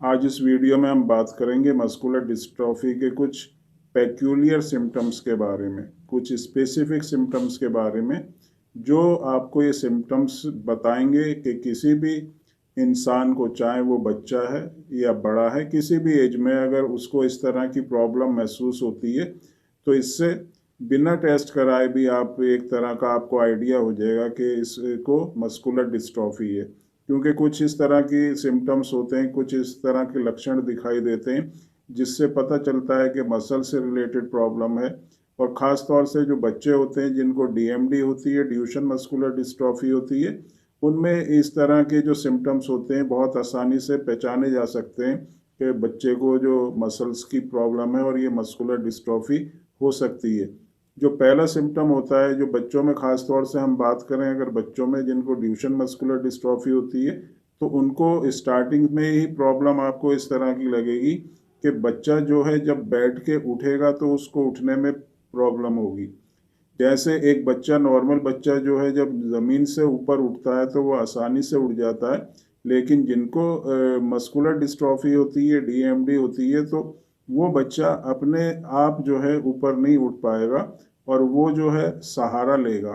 आज इस वीडियो में हम बात करेंगे मस्कुलर डिस्ट्रॉफी के कुछ पेक्यूलियर सिम्टम्स के बारे में, कुछ स्पेसिफिक सिम्टम्स के बारे में, जो आपको ये सिम्टम्स बताएंगे कि किसी भी इंसान को, चाहे वो बच्चा है या बड़ा है, किसी भी एज में अगर उसको इस तरह की प्रॉब्लम महसूस होती है तो इससे बिना टेस्ट कराए भी आप एक तरह का आपको आइडिया हो जाएगा कि इसको मस्कुलर डिस्ट्रॉफी है। क्योंकि कुछ इस तरह की सिम्टम्स होते हैं, कुछ इस तरह के लक्षण दिखाई देते हैं जिससे पता चलता है कि मसल से रिलेटेड प्रॉब्लम है। और ख़ास तौर से जो बच्चे होते हैं जिनको डीएमडी होती है, ड्यूशन मस्कुलर डिस्ट्रॉफी होती है, उनमें इस तरह के जो सिम्टम्स होते हैं बहुत आसानी से पहचाने जा सकते हैं कि बच्चे को जो मसल्स की प्रॉब्लम है और ये मस्कुलर डिस्ट्रॉफी हो सकती है। जो पहला सिम्टम होता है, जो बच्चों में ख़ास तौर से हम बात करें, अगर बच्चों में जिनको ड्यूशन मस्कुलर डिस्ट्रॉफी होती है तो उनको स्टार्टिंग में ही प्रॉब्लम आपको इस तरह की लगेगी कि बच्चा जो है जब बैठ के उठेगा तो उसको उठने में प्रॉब्लम होगी। जैसे एक बच्चा, नॉर्मल बच्चा जो है, जब ज़मीन से ऊपर उठता है तो वो आसानी से उठ जाता है, लेकिन जिनको मस्कुलर डिस्ट्रॉफी होती है, डीएमडी होती है, तो वो बच्चा अपने आप जो है ऊपर नहीं उठ पाएगा और वो जो है सहारा लेगा,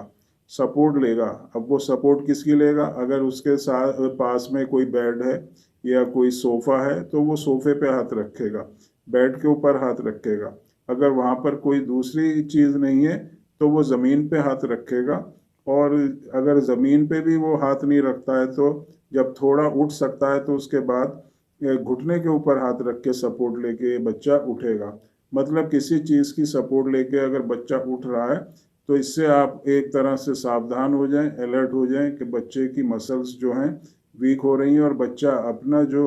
सपोर्ट लेगा। अब वो सपोर्ट किसकी लेगा? अगर उसके साथ पास में कोई बेड है या कोई सोफ़ा है तो वो सोफ़े पे हाथ रखेगा, बेड के ऊपर हाथ रखेगा। अगर वहाँ पर कोई दूसरी चीज़ नहीं है तो वो ज़मीन पे हाथ रखेगा। और अगर ज़मीन पे भी वो हाथ नहीं रखता है तो जब थोड़ा उठ सकता है तो उसके बाद घुटने के ऊपर हाथ रख के सपोर्ट लेके बच्चा उठेगा। मतलब किसी चीज़ की सपोर्ट लेके अगर बच्चा उठ रहा है तो इससे आप एक तरह से सावधान हो जाएं, अलर्ट हो जाएं कि बच्चे की मसल्स जो हैं वीक हो रही हैं और बच्चा अपना जो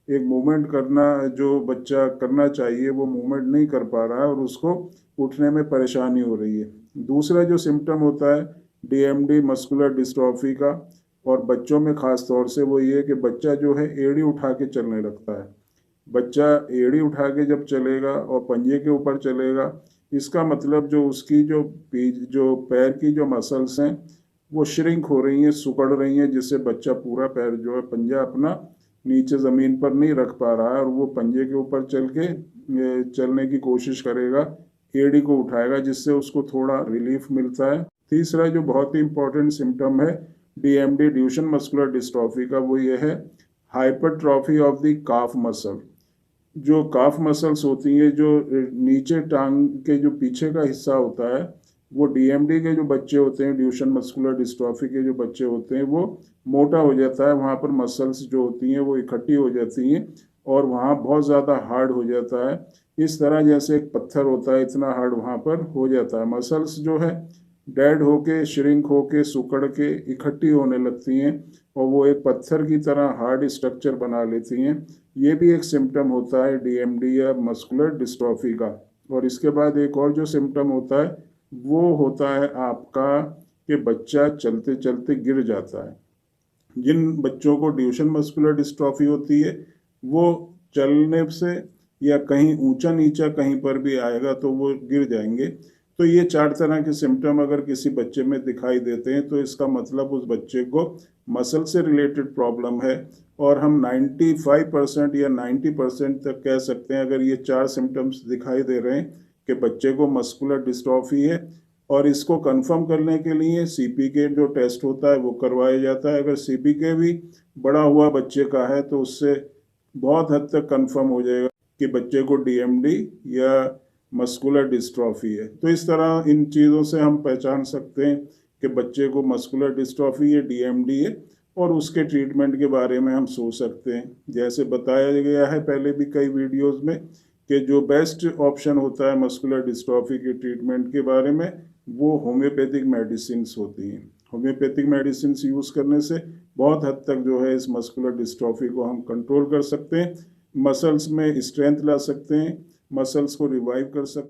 एक मूवमेंट करना, जो बच्चा करना चाहिए, वो मूवमेंट नहीं कर पा रहा है और उसको उठने में परेशानी हो रही है। दूसरा जो सिम्टम होता है डीएमडी मस्कुलर डिस्ट्रॉफी का, और बच्चों में ख़ास तौर से, वो ये कि बच्चा जो है एड़ी उठा के चलने लगता है। बच्चा एड़ी उठा के जब चलेगा और पंजे के ऊपर चलेगा, इसका मतलब जो उसकी जो पैर की जो मसल्स हैं वो श्रिंक हो रही हैं, सिकुड़ रही हैं, जिससे बच्चा पूरा पैर जो है, पंजा अपना नीचे ज़मीन पर नहीं रख पा रहा है और वो पंजे के ऊपर चल के चलने की कोशिश करेगा, एड़ी को उठाएगा, जिससे उसको थोड़ा रिलीफ मिलता है। तीसरा जो बहुत ही इंपॉर्टेंट सिम्टम है डीएमडी ड्यूशन मस्कुलर डिस्ट्रॉफी का, वो ये है hypertrophy of the calf muscle. जो काफ मसल्स होती हैं, जो नीचे टांग के जो पीछे का हिस्सा होता है, वो डीएमडी के जो बच्चे होते हैं, ड्यूशन मस्कुलर डिस्ट्रॉफी के जो बच्चे होते हैं, वो मोटा हो जाता है। वहाँ पर मसल्स जो होती हैं वो इकट्ठी हो जाती हैं और वहाँ बहुत ज़्यादा हार्ड हो जाता है। इस तरह जैसे एक पत्थर होता है, इतना हार्ड वहाँ पर हो जाता है। मसल्स जो है डेड होके, श्रिंक होके, सिकुड़ के इकट्ठी होने लगती हैं और वो एक पत्थर की तरह हार्ड स्ट्रक्चर बना लेती हैं। ये भी एक सिम्टम होता है डीएमडी या मस्कुलर डिस्ट्रॉफी का। और इसके बाद एक और जो सिम्टम होता है वो होता है आपका कि बच्चा चलते चलते गिर जाता है। जिन बच्चों को ड्यूशन मस्कुलर डिस्ट्रॉफी होती है वो चलने से या कहीं ऊंचा नीचा कहीं पर भी आएगा तो वो गिर जाएंगे। तो ये चार तरह के सिम्टम अगर किसी बच्चे में दिखाई देते हैं तो इसका मतलब उस बच्चे को मसल से रिलेटेड प्रॉब्लम है। और हम 95% या 90% तक कह सकते हैं, अगर ये चार सिम्टम्स दिखाई दे रहे हैं, कि बच्चे को मस्कुलर डिस्ट्रॉफी है। और इसको कंफर्म करने के लिए सीपीके जो टेस्ट होता है वो करवाया जाता है। अगर सीपीके भी बड़ा हुआ बच्चे का है तो उससे बहुत हद तक कंफर्म हो जाएगा कि बच्चे को डीएमडी या मस्कुलर डिस्ट्रॉफी है। तो इस तरह इन चीज़ों से हम पहचान सकते हैं कि बच्चे को मस्कुलर डिस्ट्रॉफी है, डीएमडी है, और उसके ट्रीटमेंट के बारे में हम सोच सकते हैं। जैसे बताया गया है पहले भी कई वीडियोस में कि जो बेस्ट ऑप्शन होता है मस्कुलर डिस्ट्रॉफी के ट्रीटमेंट के बारे में, वो होम्योपैथिक मेडिसिन होती हैं। होम्योपैथिक मेडिसिन यूज़ करने से बहुत हद तक जो है इस मस्कुलर डिस्ट्रॉफी को हम कंट्रोल कर सकते हैं, मसल्स में स्ट्रेंथ ला सकते हैं, मसल्स को रिवाइव कर सकते हैं।